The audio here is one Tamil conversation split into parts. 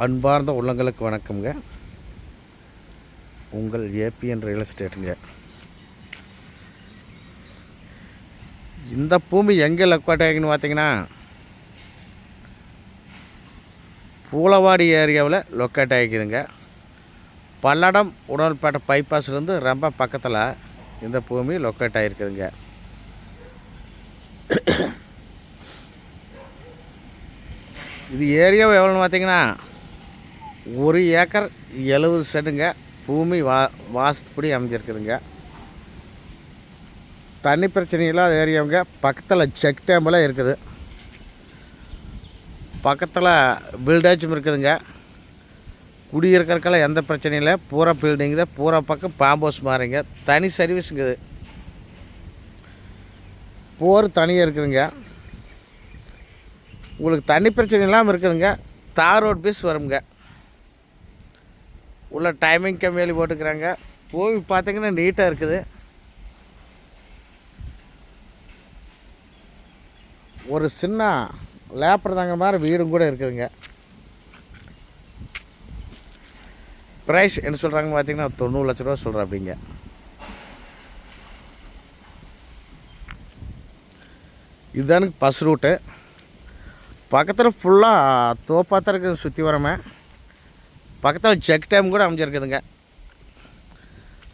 அன்பார்ந்த உள்ளங்களுக்கு வணக்கம்ங்க. உங்கள் ஏபிஎன் ரியல் எஸ்டேட்டுங்க. இந்த பூமி எங்கே லொக்கேட் ஆகின்னு பார்த்தீங்கன்னா பூலவாடி ஏரியாவில் லொக்கேட் ஆகிக்குதுங்க. பல்லடம் உடல்பேட்டை பைபாஸ்லேருந்து ரொம்ப பக்கத்தில் இந்த பூமி லொக்கேட் ஆகிருக்குதுங்க. இது ஏரியாவை எவ்வளோன்னு பார்த்தீங்கன்னா 1 ஏக்கர் 70 சென்ட்டுங்க. பூமி வாஸ்துப்படி அமைஞ்சிருக்குதுங்க. தண்ணி பிரச்சனையெல்லாம் ஏரியாவுங்க. பக்கத்தில் செக் டேம்பெல்லாம் இருக்குது. பக்கத்தில் பில்டேஜும் இருக்குதுங்க. குடியிருக்கிறக்கெல்லாம் எந்த பிரச்சனையும் இல்லை. பூரா பில்டிங் தான். பூரா பக்கம் பாம்போஸ் மாறிங்க. தனி சர்வீஸுங்குது. போர் தனியாக இருக்குதுங்க. உங்களுக்கு தண்ணி பிரச்சனை இல்லாமல் இருக்குதுங்க. தார் ரோட் பீஸ் வருங்க. உள்ள டைமிங் கம்மியாலி போட்டுக்கிறாங்க. பூமி பார்த்திங்கன்னா நீட்டாக இருக்குது. ஒரு சின்ன லேப்பர் தாங்க மாதிரி வீடும் கூட இருக்குதுங்க. ப்ரைஸ் என்ன சொல்கிறாங்கன்னு பார்த்தீங்கன்னா 90 லட்ச ரூபா சொல்கிறேன். அப்படிங்க இதுதானுங்க பஸ் ரூட்டு. பக்கத்தில் ஃபுல்லாக தோப்பாத்தான் இருக்குது. சுற்றி வரமே பக்கத்தில் செக் டேம் கூட அமைஞ்சிருக்குதுங்க.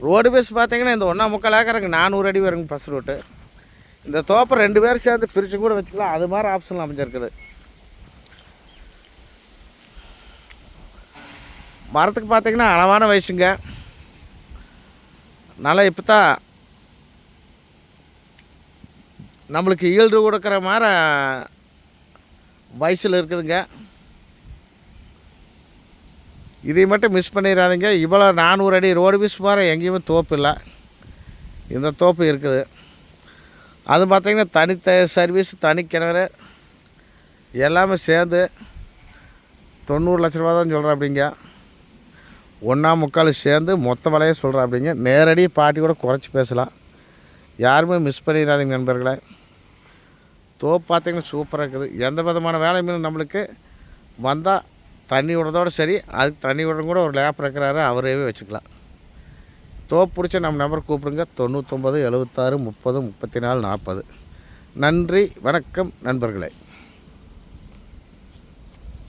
ரோடு பேஸ் பார்த்தீங்கன்னா இந்த 1.25 ஏக்கருக்கு 400 அடி வருங்க பஸ் ரூட்டு. இந்த தோப்பை 2 பேர் சேர்ந்து பிரித்து கூட வச்சுக்கலாம். அது மாதிரி ஆப்ஷன் அமைஞ்சிருக்குது. மரத்துக்கு பார்த்தீங்கன்னா அளவான வயசுங்க. நல்லா இப்போ தான் நம்மளுக்கு ஈல்டு கொடுக்குற மாதிரி வயசில் இருக்குதுங்க. இதை மட்டும் மிஸ் பண்ணிடாதீங்க. இவ்வளோ 400 அடி ரோடு பீஸ் மாதிரி எங்கேயுமே தோப்பு இல்லை. இந்த தோப்பு இருக்குது. அது பார்த்திங்கன்னா தனி சர்வீஸ், தனி கிணறு எல்லாமே சேர்ந்து 90 லட்ச ரூபா தான் சொல்கிறேன். அப்படிங்க 1.25 சேர்ந்து மொத்த விலையை சொல்கிறேன். அப்படிங்க நேரடி பாட்டி கூட குறைச்சி பேசலாம். யாருமே மிஸ் பண்ணிடாதீங்க நண்பர்களே. தோப்பு பார்த்திங்கன்னா சூப்பராக இருக்குது. எந்த விதமான வேலையுமே நம்மளுக்கு வந்தால் தண்ணி விடுறதோடு சரி. அதுக்கு தண்ணி விடுறது கூட ஒரு லேப்பர் இருக்கிறாரு, அவரே வச்சுக்கலாம். தோப்பு பிடிச்ச நம்ம நம்பர் கூப்பிடுங்க. 99 76 30 34 40. நன்றி, வணக்கம் நண்பர்களே.